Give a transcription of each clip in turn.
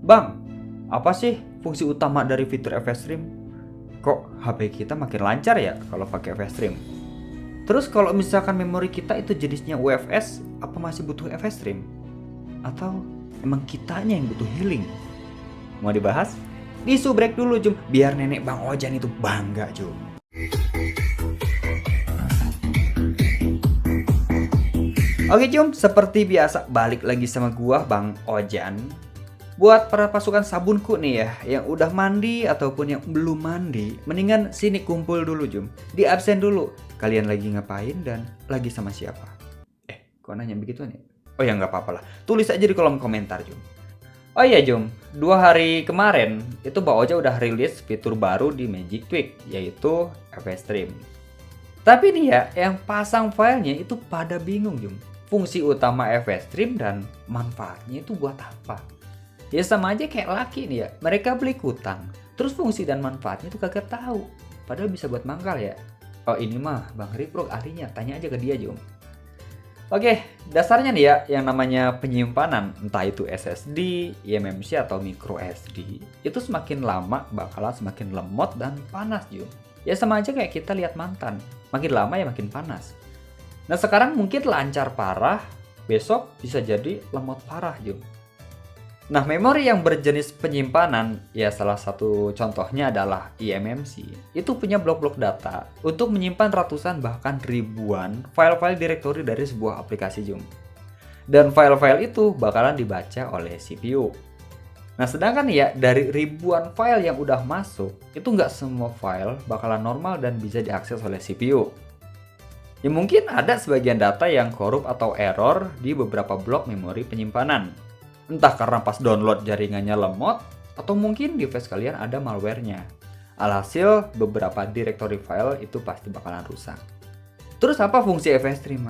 Bang, apa sih fungsi utama dari fitur FS Stream? Kok HP kita makin lancar ya kalau pakai FS Stream? Terus kalau misalkan memori kita itu jenisnya UFS, apa masih butuh FS Stream? Atau emang kitanya yang butuh healing? Mau dibahas? Disubrek dulu Jum, biar nenek Bang Ojan itu bangga Jum. Oke Jum, seperti biasa balik lagi sama gua Bang Ojan. Buat para pasukan sabunku nih ya, yang udah mandi ataupun yang belum mandi, mendingan sini kumpul dulu Jum. Di absen dulu, kalian lagi ngapain dan lagi sama siapa? Kok nanya begitu nih? Oh ya nggak apa-apa lah, tulis aja di kolom komentar Jum. Oh iya Jum, 2 hari kemarin itu Bang Oja udah rilis fitur baru di Magic Tweak, yaitu FS Stream. Tapi nih ya, yang pasang filenya itu pada bingung Jum. Fungsi utama FS Stream dan manfaatnya itu buat apa? Ya sama aja kayak laki nih ya, mereka beli kutang, terus fungsi dan manfaatnya tuh kagak tahu. Padahal bisa buat mangkal ya. Oh ini mah Bang Riprok ahlinya, tanya aja ke dia Jum. Oke, dasarnya nih ya, yang namanya penyimpanan, entah itu SSD, eMMC atau micro SD, itu semakin lama bakalan semakin lemot dan panas Jum. Ya sama aja kayak kita lihat mantan, makin lama ya makin panas. Nah sekarang mungkin lancar parah, besok bisa jadi lemot parah Jum. Nah, memori yang berjenis penyimpanan, ya salah satu contohnya adalah eMMC. Itu punya blok-blok data untuk menyimpan ratusan bahkan ribuan file-file direktori dari sebuah aplikasi Jum. Dan file-file itu bakalan dibaca oleh CPU. Nah, sedangkan ya dari ribuan file yang udah masuk, itu nggak semua file bakalan normal dan bisa diakses oleh CPU. Ya mungkin ada sebagian data yang korup atau error di beberapa blok memori penyimpanan. Entah karena pas download jaringannya lemot, atau mungkin device kalian ada malware-nya. Alhasil, beberapa directory file itu pasti bakalan rusak. Terus apa fungsi FS Stream?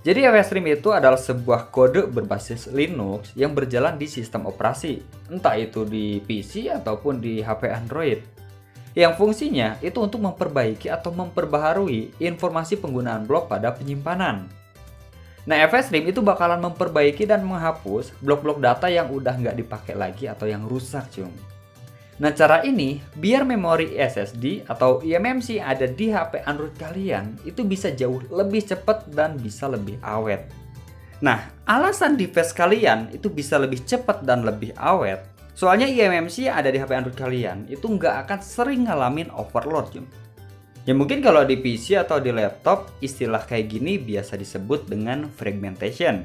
Jadi FS Stream itu adalah sebuah kode berbasis Linux yang berjalan di sistem operasi, entah itu di PC ataupun di HP Android. Yang fungsinya itu untuk memperbaiki atau memperbaharui informasi penggunaan blok pada penyimpanan. Nah, FS Stream itu bakalan memperbaiki dan menghapus blok-blok data yang udah nggak dipakai lagi atau yang rusak, Cung. Nah, cara ini biar memori SSD atau eMMC ada di HP Android kalian itu bisa jauh lebih cepat dan bisa lebih awet. Nah, alasan device kalian itu bisa lebih cepat dan lebih awet, soalnya eMMC yang ada di HP Android kalian itu nggak akan sering ngalamin overload, Cung. Ya mungkin kalau di PC atau di laptop, istilah kayak gini biasa disebut dengan fragmentation.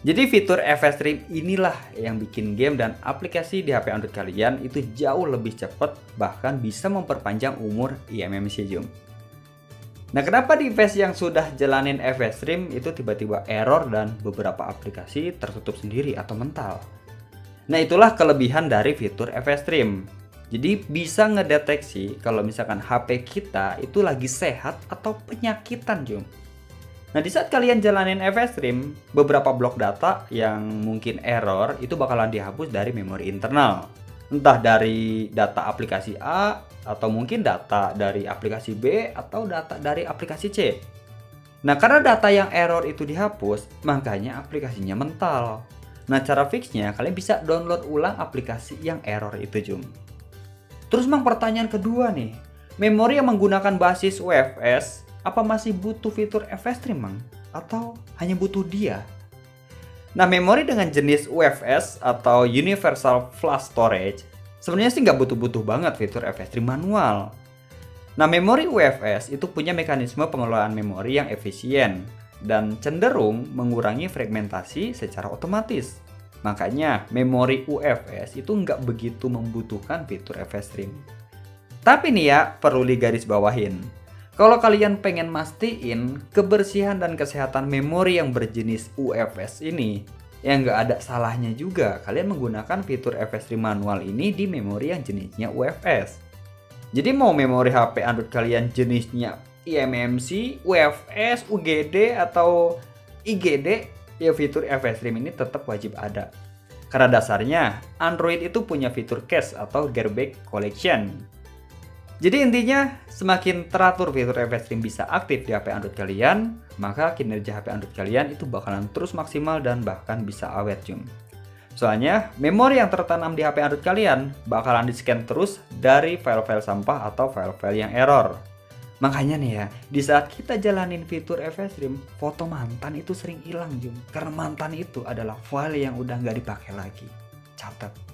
Jadi fitur FS Stream inilah yang bikin game dan aplikasi di HP Android kalian itu jauh lebih cepat, bahkan bisa memperpanjang umur eMMC Jum. Nah kenapa device yang sudah jalanin FS Stream itu tiba-tiba error dan beberapa aplikasi tertutup sendiri atau mental? Nah itulah kelebihan dari fitur FS Stream. Jadi bisa ngedeteksi kalau misalkan HP kita itu lagi sehat atau penyakitan Jum. Nah di saat kalian jalanin FS Stream, beberapa blok data yang mungkin error itu bakalan dihapus dari memori internal. Entah dari data aplikasi A, atau mungkin data dari aplikasi B, atau data dari aplikasi C. Nah karena data yang error itu dihapus, makanya aplikasinya mental. Nah cara fixnya kalian bisa download ulang aplikasi yang error itu Jum. Terus mang pertanyaan kedua nih, memori yang menggunakan basis UFS apa masih butuh fitur FS Stream mang? Atau hanya butuh dia? Nah memori dengan jenis UFS atau Universal Flash Storage sebenarnya sih nggak butuh-butuh banget fitur FS Stream manual. Nah memori UFS itu punya mekanisme pengelolaan memori yang efisien dan cenderung mengurangi fragmentasi secara otomatis. Makanya memori UFS itu nggak begitu membutuhkan fitur FS Stream. Tapi nih ya, perlu digarisbawahin. Kalau kalian pengen mastiin kebersihan dan kesehatan memori yang berjenis UFS ini, ya nggak ada salahnya juga kalian menggunakan fitur FS Stream manual ini di memori yang jenisnya UFS. Jadi mau memori HP Android kalian jenisnya eMMC, UFS, UGD, atau IGD, ya fitur FS Stream ini tetap wajib ada. Karena dasarnya Android itu punya fitur cache atau garbage collection. Jadi intinya semakin teratur fitur FS Stream bisa aktif di HP Android kalian, maka kinerja HP Android kalian itu bakalan terus maksimal dan bahkan bisa awet Jum. Soalnya, memori yang tertanam di HP Android kalian bakalan di-scan terus dari file-file sampah atau file-file yang error. Makanya nih ya, di saat kita jalanin fitur FS Stream, foto mantan itu sering hilang, Jum. Karena mantan itu adalah file yang udah nggak dipakai lagi. Catat.